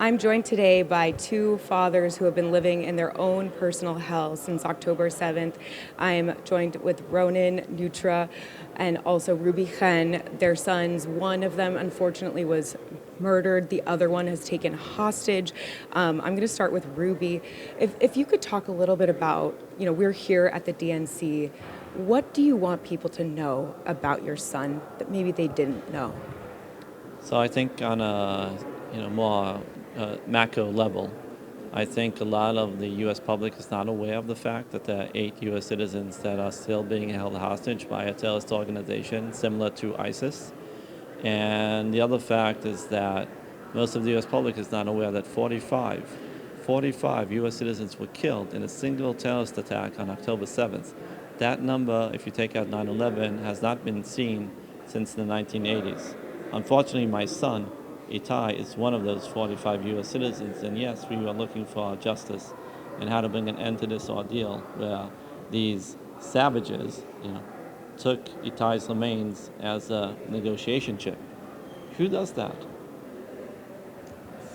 I'm joined today by two fathers who have been living in their own personal hell since October 7th. I'm joined with Ronan Nutra and also Ruby Khan, their sons. One of them, unfortunately, was murdered. The other one has taken hostage. I'm going to start with Ruby. If you could talk a little bit about, we're here at the DNC. What do you want people to know about your son that maybe they didn't know? So I think on a more macro level, I think a lot of the U.S. public is not aware of the fact that there are 8 U.S. citizens that are still being held hostage by a terrorist organization similar to ISIS. And the other fact is that most of the U.S. public is not aware that 45 U.S. citizens were killed in a single terrorist attack on October 7th. That number, if you take out 9/11, has not been seen since the 1980s. Unfortunately, my son, Itai, is one of those 45 U.S. citizens, and yes, we are looking for justice and how to bring an end to this ordeal where these savages, took Itai's remains as a negotiation chip. Who does that?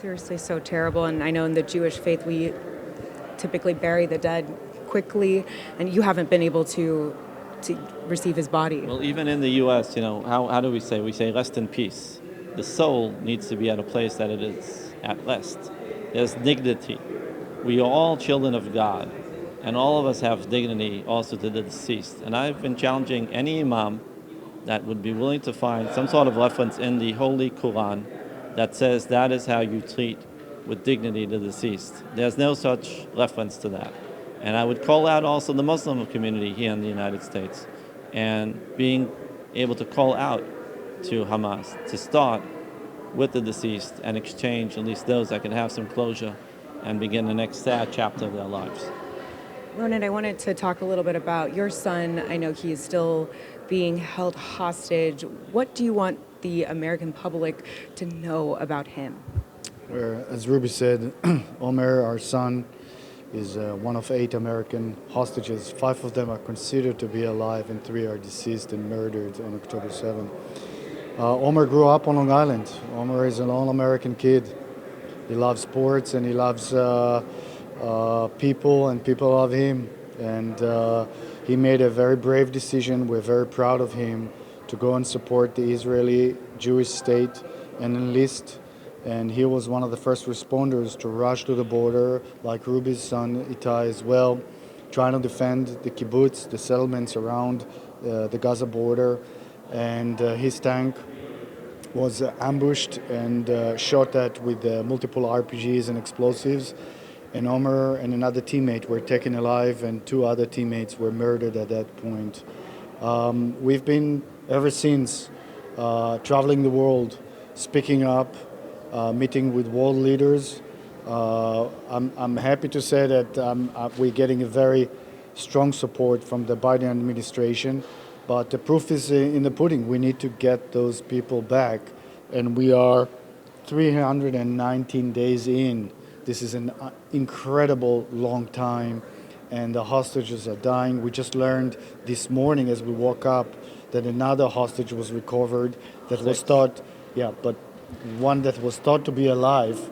Seriously, so terrible. And I know in the Jewish faith, we typically bury the dead quickly, and you haven't been able to receive his body. Well, even in the U.S., how do we say? We say rest in peace. The soul needs to be at a place that it is at rest. There's dignity. We are all children of God, and all of us have dignity also to the deceased. And I've been challenging any imam that would be willing to find some sort of reference in the Holy Quran that says that is how you treat with dignity the deceased. There's no such reference to that. And I would call out also the Muslim community here in the United States and being able to call out to Hamas to start with the deceased and exchange at least those that can have some closure and begin the next sad chapter of their lives. Ronan, I wanted to talk a little bit about your son. I know he is still being held hostage. What do you want the American public to know about him? As Ruby said, Omer, our son, is one of 8 American hostages. 5 of them are considered to be alive and 3 are deceased and murdered on October 7th. Omer grew up on Long Island. Omer is an all-American kid. He loves sports and he loves people, and people love him. And he made a very brave decision. We're very proud of him to go and support the Israeli Jewish state and enlist. And he was one of the first responders to rush to the border, like Ruby's son Itai as well, trying to defend the kibbutz, the settlements around the Gaza border. And his tank was ambushed and shot at with multiple RPGs and explosives. And Omer and another teammate were taken alive, and 2 other teammates were murdered at that point. We've been, ever since, traveling the world, speaking up, meeting with world leaders. I'm happy to say that we're getting a very strong support from the Biden administration, but the proof is in the pudding. We need to get those people back, and we are 319 days in. This is an incredible long time, and the hostages are dying. We just learned this morning as we woke up that another hostage was recovered that was thought, but one that was thought to be alive,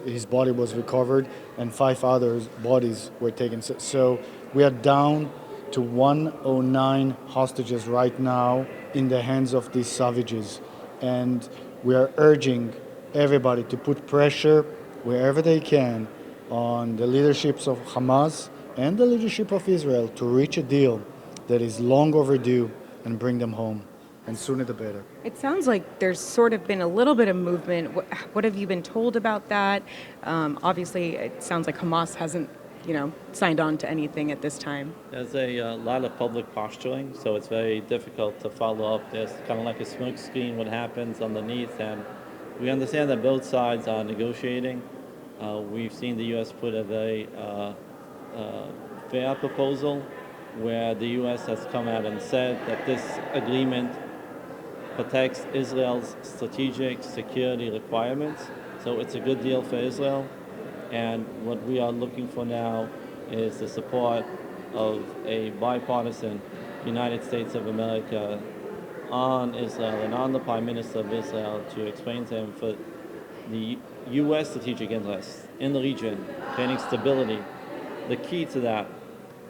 his body was recovered, and 5 other bodies were taken. So we are down to 109 hostages right now in the hands of these savages. And we are urging everybody to put pressure wherever they can on the leaderships of Hamas and the leadership of Israel to reach a deal that is long overdue and bring them home. And sooner the better. It sounds like there's sort of been a little bit of movement. What have you been told about that? Obviously, it sounds like Hamas hasn't, signed on to anything at this time. There's a lot of public posturing, so it's very difficult to follow up. There's kind of like a smoke screen what happens underneath, and we understand that both sides are negotiating. We've seen the U.S. put a very fair proposal where the U.S. has come out and said that this agreement protects Israel's strategic security requirements. So it's a good deal for Israel. And what we are looking for now is the support of a bipartisan United States of America on Israel and on the Prime Minister of Israel to explain to him for the U.S. strategic interests in the region, creating stability, the key to that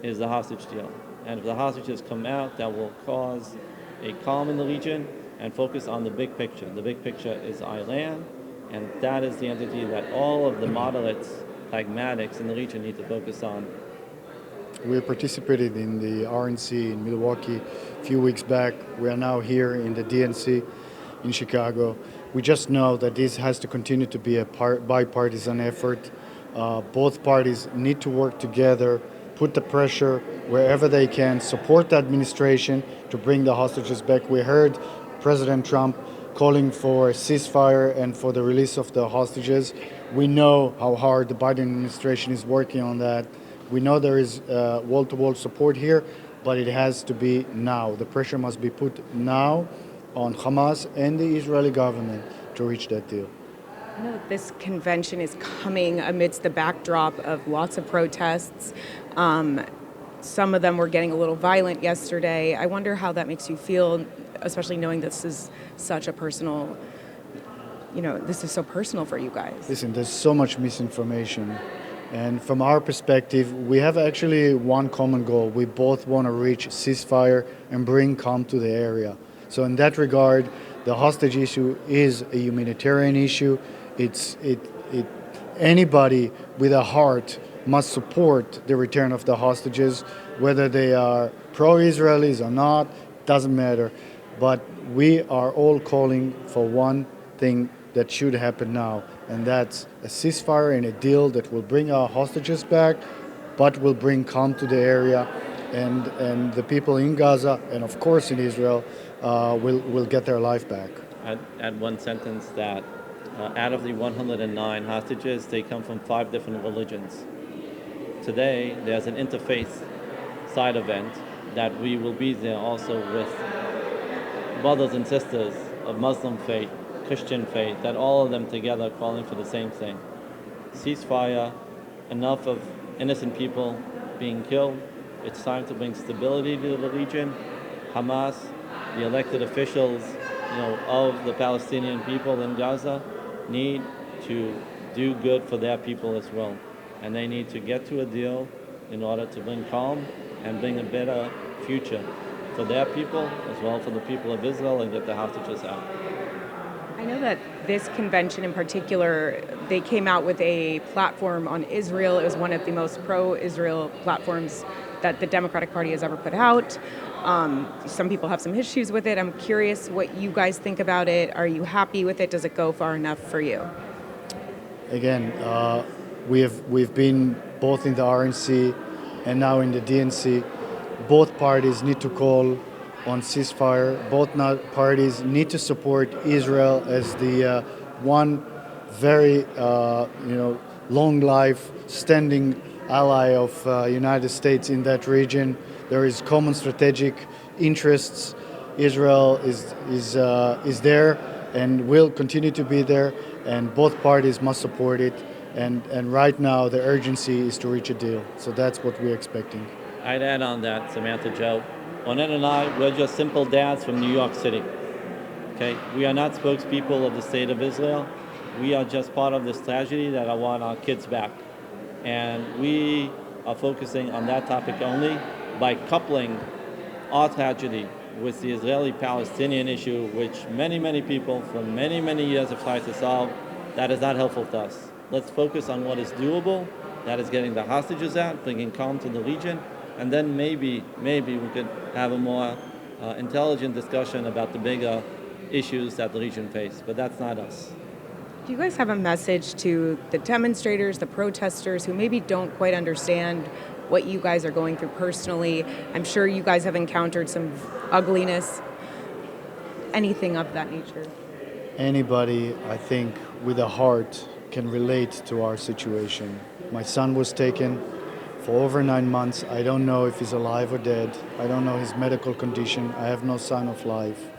is the hostage deal. And if the hostages come out, that will cause a calm in the region and focus on the big picture. The big picture is Iran, and that is the entity that all of the moderates, pragmatics in the region need to focus on. We participated in the RNC in Milwaukee a few weeks back. We are now here in the DNC in Chicago. We just know that this has to continue to be a bipartisan effort. Both parties need to work together, put the pressure wherever they can, support the administration to bring the hostages back. We heard President Trump calling for a ceasefire and for the release of the hostages. We know how hard the Biden administration is working on that. We know there is wall-to-wall support here, but it has to be now. The pressure must be put now on Hamas and the Israeli government to reach that deal. I know this convention is coming amidst the backdrop of lots of protests. Some of them were getting a little violent yesterday. I wonder how that makes you feel, especially knowing this is such a personal, this is so personal for you guys. Listen, there's so much misinformation. And from our perspective, we have actually one common goal. We both want to reach ceasefire and bring calm to the area. So in that regard, the hostage issue is a humanitarian issue. Anybody with a heart must support the return of the hostages, whether they are pro-Israelis or not, doesn't matter. But we are all calling for one thing that should happen now, and that's a ceasefire and a deal that will bring our hostages back, but will bring calm to the area, and the people in Gaza and of course in Israel will get their life back. I'd add one sentence that out of the 109 hostages, they come from 5 different religions. Today, there's an interfaith side event that we will be there also with brothers and sisters of Muslim faith, Christian faith, that all of them together calling for the same thing. Ceasefire, enough of innocent people being killed. It's time to bring stability to the region. Hamas, the elected officials, of the Palestinian people in Gaza need to do good for their people as well. And they need to get to a deal in order to bring calm and bring a better future for their people as well for the people of Israel and get the hostages out. I know that this convention in particular, they came out with a platform on Israel. It was one of the most pro-Israel platforms that the Democratic Party has ever put out. Some people have some issues with it. I'm curious what you guys think about it. Are you happy with it? Does it go far enough for you? Again, we've been both in the RNC and now in the DNC. Both parties need to call on ceasefire. Both parties need to support Israel as the one very long life standing ally of United States in that region. There is common strategic interests. Israel is there and will continue to be there, and both parties must support it. And right now the urgency is to reach a deal. So that's what we're expecting. I'd add on that, Samantha, Joe. Onen and I, we're just simple dads from New York City. Okay, we are not spokespeople of the state of Israel. We are just part of this tragedy that I want our kids back. And we are focusing on that topic only by coupling our tragedy with the Israeli-Palestinian issue, which many people for many years have tried to solve. That is not helpful to us. Let's focus on what is doable, that is getting the hostages out, bringing calm to the region, and then maybe we could have a more intelligent discussion about the bigger issues that the region faces. But that's not us. Do you guys have a message to the demonstrators, the protesters who maybe don't quite understand what you guys are going through personally? I'm sure you guys have encountered some ugliness, anything of that nature. Anybody, I think, with a heart can relate to our situation. My son was taken for over 9 months. I don't know if he's alive or dead. I don't know his medical condition. I have no sign of life.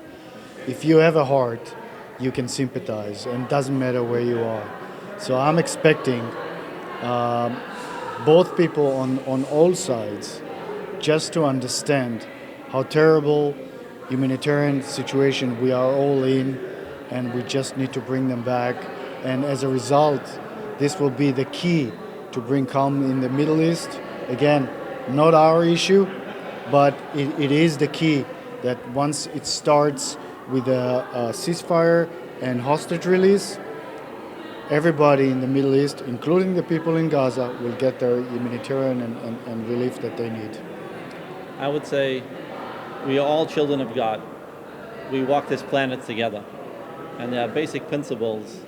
If you have a heart, you can sympathize, and it doesn't matter where you are. So I'm expecting both people on all sides just to understand how terrible humanitarian situation we are all in, and we just need to bring them back. And as a result, this will be the key to bring calm in the Middle East. Again, not our issue, but it is the key that once it starts with a ceasefire and hostage release, everybody in the Middle East, including the people in Gaza, will get their humanitarian and relief that they need. I would say we are all children of God. We walk this planet together. And there are basic principles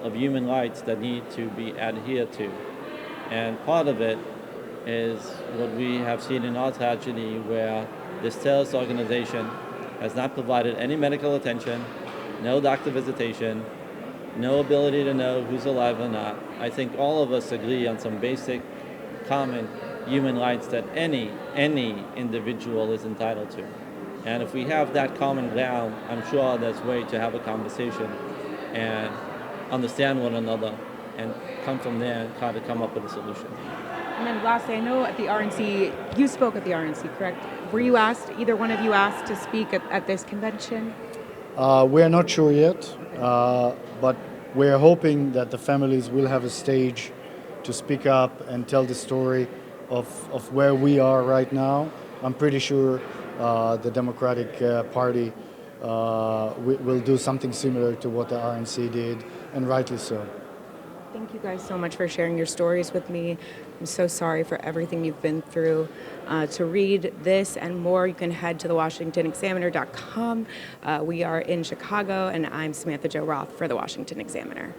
of human rights that need to be adhered to. And part of it is what we have seen in our tragedy, where this terrorist organization has not provided any medical attention, no doctor visitation, no ability to know who's alive or not. I think all of us agree on some basic common human rights that any individual is entitled to. And if we have that common ground, I'm sure there's a way to have a conversation and understand one another and come from there and try to come up with a solution. And then lastly, I know at the RNC, you spoke at the RNC, correct? Were you asked, either one of you asked to speak at this convention? We're not sure yet, but we're hoping that the families will have a stage to speak up and tell the story of where we are right now. I'm pretty sure the Democratic Party will do something similar to what the RNC did, and rightly so. Thank you guys so much for sharing your stories with me. I'm so sorry for everything you've been through. To read this and more, you can head to the washingtonexaminer.com. We are in Chicago, and I'm Samantha Jo Roth for the Washington Examiner.